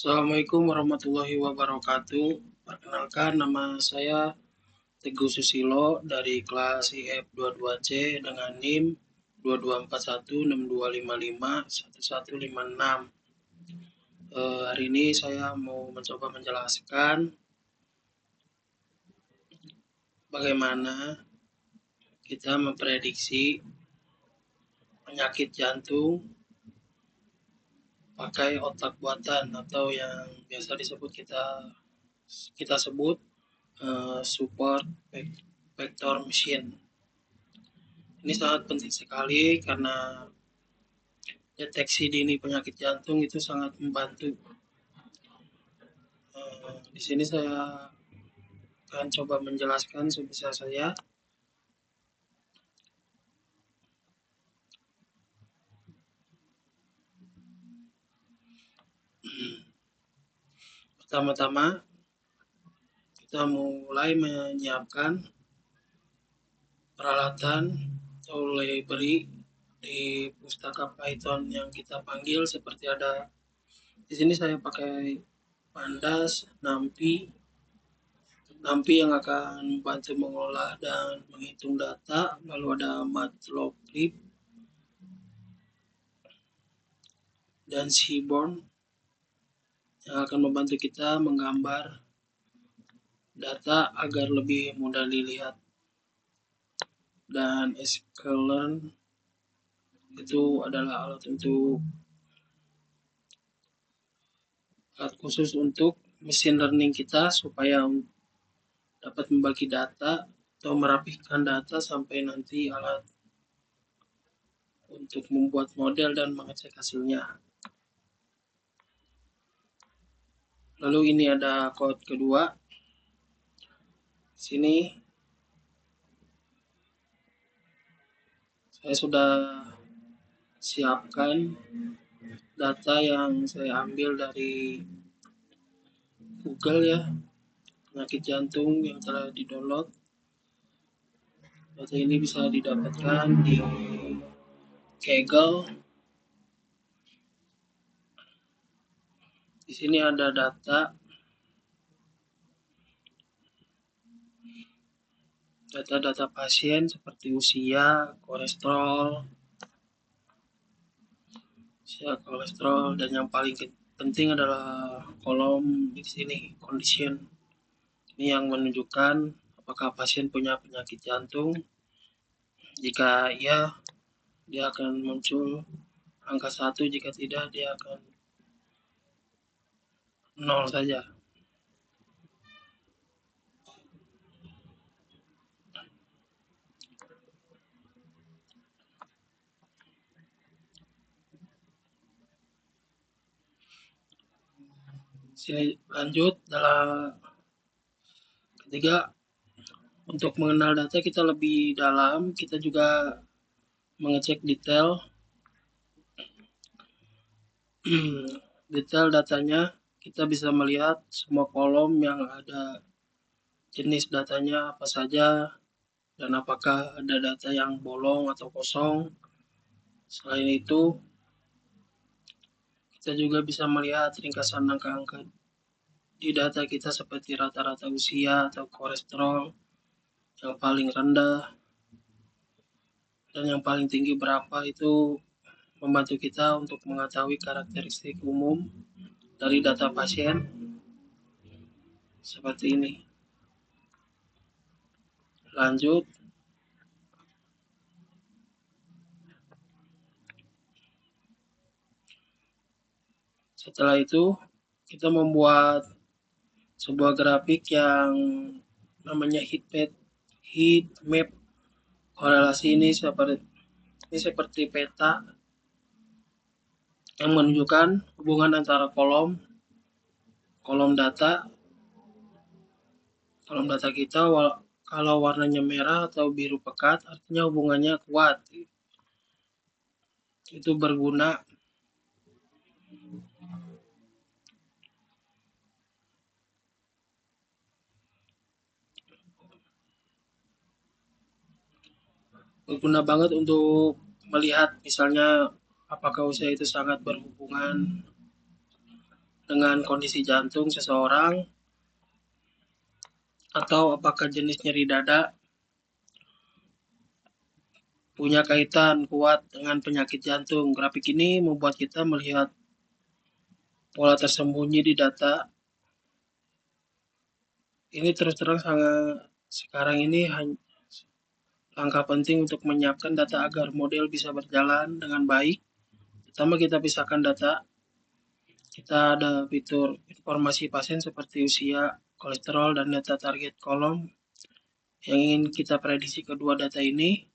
Assalamualaikum warahmatullahi wabarakatuh. Perkenalkan, nama saya Teguh Susilo dari kelas IF22C dengan NIM 224162551156. Hari ini saya mau mencoba menjelaskan bagaimana kita memprediksi penyakit jantung pakai otak buatan atau yang biasa disebut kita sebut support vector machine. Ini sangat penting sekali karena deteksi dini penyakit jantung itu sangat membantu. Di sini saya akan coba menjelaskan sebisa saya. Pertama-tama kita mulai menyiapkan peralatan atau library di pustaka Python yang kita panggil, seperti ada di sini saya pakai pandas, NumPy yang akan membantu mengolah dan menghitung data, lalu ada Matplotlib dan Seaborn yang akan membantu kita menggambar data agar lebih mudah dilihat. Dan sklearn itu adalah alat khusus untuk machine learning kita supaya dapat membagi data atau merapihkan data sampai nanti alat untuk membuat model dan mengecek hasilnya. Lalu ini ada code kedua. Sini saya sudah siapkan data yang saya ambil dari Google ya, penyakit jantung yang telah di-download. Data ini bisa didapatkan di Kaggle. Di sini ada data pasien seperti usia, kolesterol, dan yang paling penting adalah kolom di sini, condition. Ini yang menunjukkan apakah pasien punya penyakit jantung. Jika iya, dia akan muncul angka 1, jika tidak dia akan 0 saja. Sini lanjut, dalam ketiga, untuk mengenal data kita lebih dalam, kita juga mengecek detail datanya. Kita bisa melihat semua kolom yang ada jenis datanya apa saja dan apakah ada data yang bolong atau kosong. Selain itu, kita juga bisa melihat ringkasan angka-angka di data kita seperti rata-rata usia atau kolesterol yang paling rendah dan yang paling tinggi berapa. Itu membantu kita untuk mengetahui karakteristik umum dari data pasien seperti ini. Lanjut, setelah itu kita membuat sebuah grafik yang namanya heat map. Korelasi ini seperti peta yang menunjukkan hubungan antara kolom data kita. Kalau warnanya merah atau biru pekat artinya hubungannya kuat. Itu berguna banget untuk melihat misalnya apakah usia itu sangat berhubungan dengan kondisi jantung seseorang, atau apakah jenis nyeri dada punya kaitan kuat dengan penyakit jantung. Grafik ini membuat kita melihat pola tersembunyi di data. Ini terus terang sekarang ini langkah penting untuk menyiapkan data agar model bisa berjalan dengan baik. Pertama, kita pisahkan data. Kita ada fitur informasi pasien seperti usia, kolesterol, dan data target kolom yang ingin kita prediksi. Kedua data ini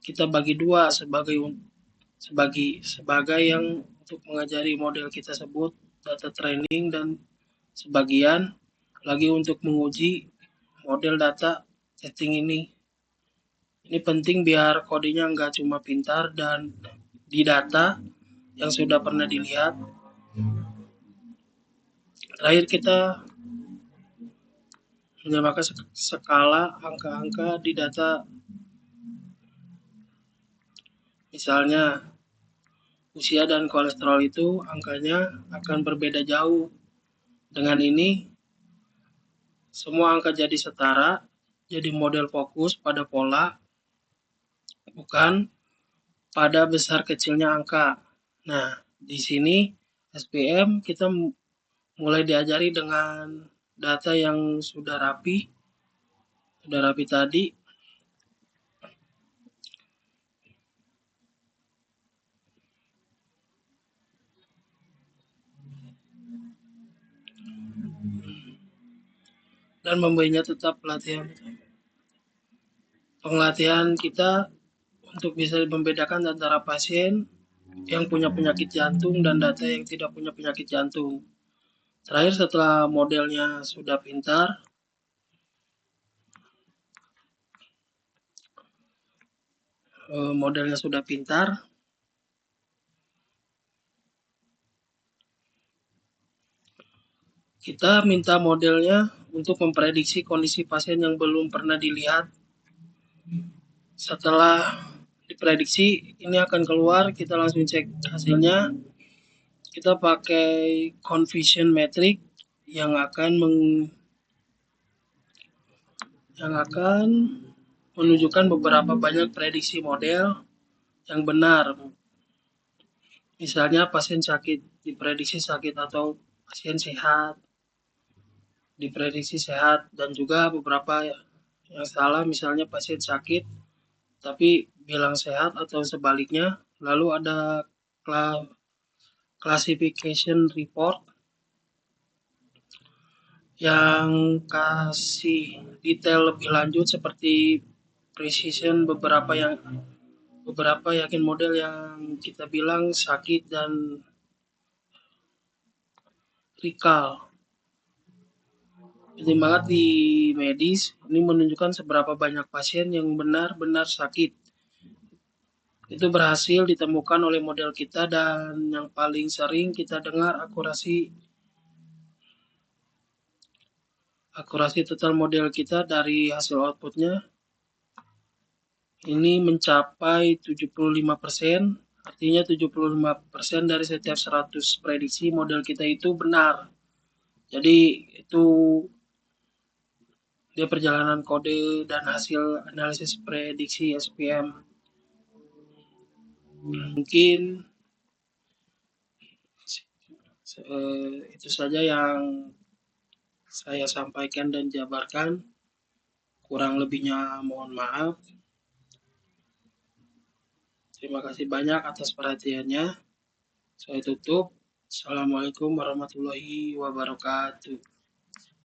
kita bagi dua sebagai yang untuk mengajari model kita sebut data training, dan sebagian lagi untuk menguji model data setting ini. Ini penting biar kodenya nggak cuma pintar dan di data yang sudah pernah dilihat. Terakhir, kita menyamakan skala angka-angka di data. Misalnya, usia dan kolesterol itu angkanya akan berbeda jauh. Dengan ini, semua angka jadi setara, jadi model fokus pada pola, bukan pada besar kecilnya angka. Nah, di sini SPM kita mulai diajari dengan data yang sudah rapi tadi. Dan memberinya tetap penglatihan kita untuk bisa membedakan antara pasien yang punya penyakit jantung dan data yang tidak punya penyakit jantung. Terakhir, setelah modelnya sudah pintar, kita minta modelnya untuk memprediksi kondisi pasien yang belum pernah dilihat. Setelah diprediksi, ini akan keluar, kita langsung cek hasilnya. Kita pakai confusion metric yang akan menunjukkan beberapa banyak prediksi model yang benar. Misalnya pasien sakit diprediksi sakit atau pasien sehat diprediksi sehat, dan juga beberapa yang salah, misalnya pasien sakit tapi bilang sehat atau sebaliknya. Lalu ada classification report yang kasih detail lebih lanjut seperti precision beberapa yakin model yang kita bilang sakit dan recall. Penyemangat di medis ini menunjukkan seberapa banyak pasien yang benar-benar sakit itu berhasil ditemukan oleh model kita, dan yang paling sering kita dengar akurasi total model kita dari hasil outputnya ini mencapai 75%. Artinya 75% dari setiap 100 prediksi model kita itu benar. Jadi itu dia perjalanan kode dan hasil analisis prediksi SPM. Mungkin itu saja yang saya sampaikan dan jabarkan. Kurang lebihnya mohon maaf. Terima kasih banyak atas perhatiannya. Saya tutup. Assalamualaikum warahmatullahi wabarakatuh.